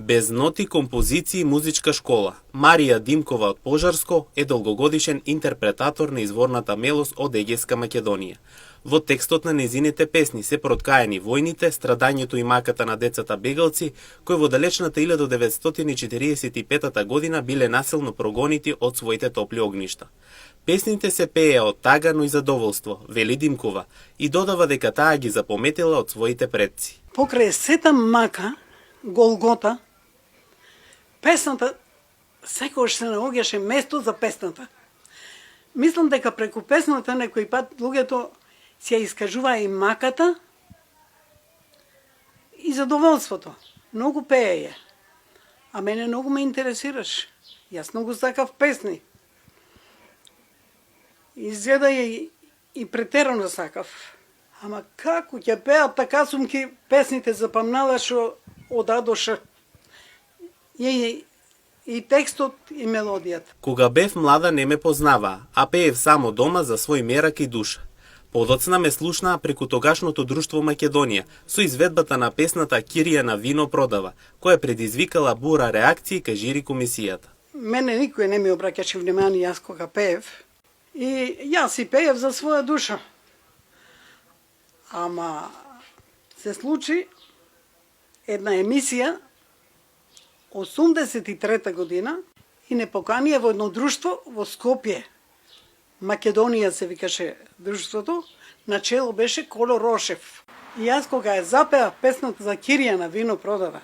Без ноти, композиции и музичка школа, Марија Димкова од Пожарско е долгогодишен интерпретатор на изворната мелост од Егејска Македонија. Во текстот на незините песни се проткаени војните, страдањето и маката на децата бегалци, кои во далечната 1945 година биле насилно прогонити од своите топли огништа. Песните се пее од тага, но и задоволство, вели Димкова, и додава дека таа ги запометила од своите предци. Покрај сета мака, Голгота, песната секогаш се наоѓаше место за песната. Мислам дека преку песната некој пат луѓето се искажува и маката и задоволството. Многу пееја. А мене многу ме интересираш. Јас многу сакав песни. Изгледа и претерано сакав. Ама како ќе пеат, така сум ки песните запамнала што од А до Ш. И текстот и мелодијата. Кога бев млада не ме познаваа, а пеев само дома за свој мерак и душа. Подоцна ме слушнаа преку тогашното друштво Македонија со изведбата на песната Кирија на вино продава, која предизвикала бура реакции кај жири комисијата. Мене никој не ми обраќаше внимание јас кога пеев. И јас и пеев за своја душа. Ама се случи една емисија 83 година и не поканија во едно друштво во Скопје. Македонија се викаше друштвото, начело беше Коло Рошев. И јас кога ја запеа песната за Кирија на вино продава,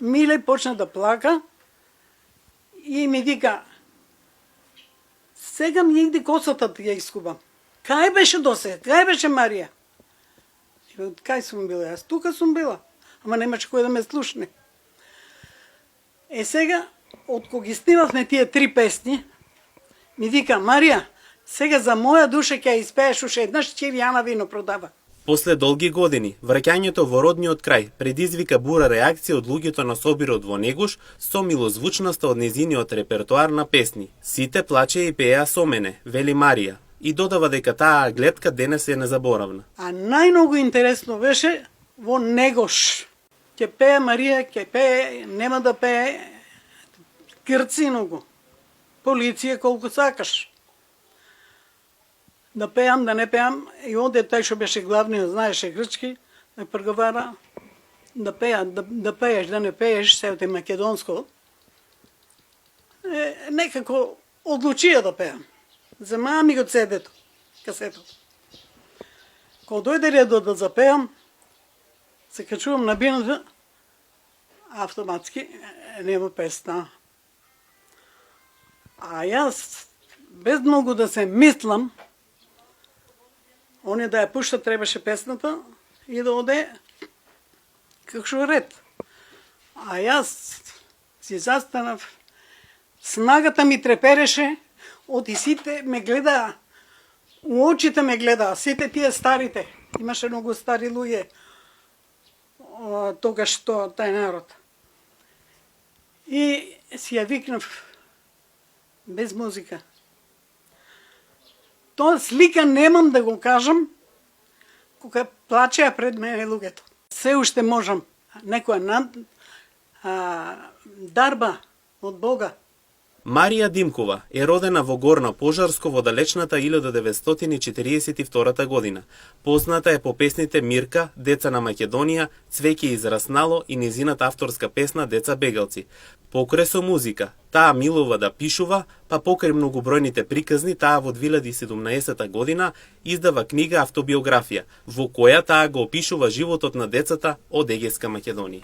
Миле почна да плака и ми вика: сега ми иде косата да ја искубам. Кај беше досе? Кај беше Марија? Кај сум била? Јас тука сум била. Ама немаше кој да ме слушне. Сега, од кога ги снимавме тие 3 песни, ми вика: Марија, сега за моја душа ќе испееш уште еднаш Кирија на вино продава. После долги години, враќањето во родниот крај предизвика бура реакција од луѓето на собирот во Негош со милозвучноста од незиниот репертоар на песни. Сите плачеа и пееа со мене, вели Марија, и додава дека таа гледка денес е незаборавна. А најмногу интересно беше во Негош. Ќе пее Марија, ќе пее, нема да пее, грци многу. Полиција колку сакаш. Да пеам, да не пеам, и оде тај што беше главниот, знаеше грчки, да преговара, да пееш, да не пееш, се од македонско. Некако одлучија да пеам. Земаа ми го цедето, касето. Кога дојде редот да запеам, се качувам на бината, автоматски нема песна. А јас, без многу да се мислам, оне да ја пушта требаше песната и да оде како ред. А јас си застанав, снагата ми трепереше, оти сите ме гледаа, у очите ме гледаа, сите тие старите. Имаше многу стари луѓе тогаш што тај народ. И си ја викнав без музика. Тоа слика немам да го кажам, кога плачеа пред мене луѓето. Се уште можам, некоја дарба од Бога. Марија Димкова е родена во Горна Пожарско во далечната 1942 година. Позната е по песните Мирка, Деца на Македонија, Цвеќе израснало и незината авторска песна Деца бегалци. Покрај со музика, таа милува да пишува, па покрај многобројните приказни, таа во 2017 година издава книга автобиографија, во која таа го опишува животот на децата од Егејска Македонија.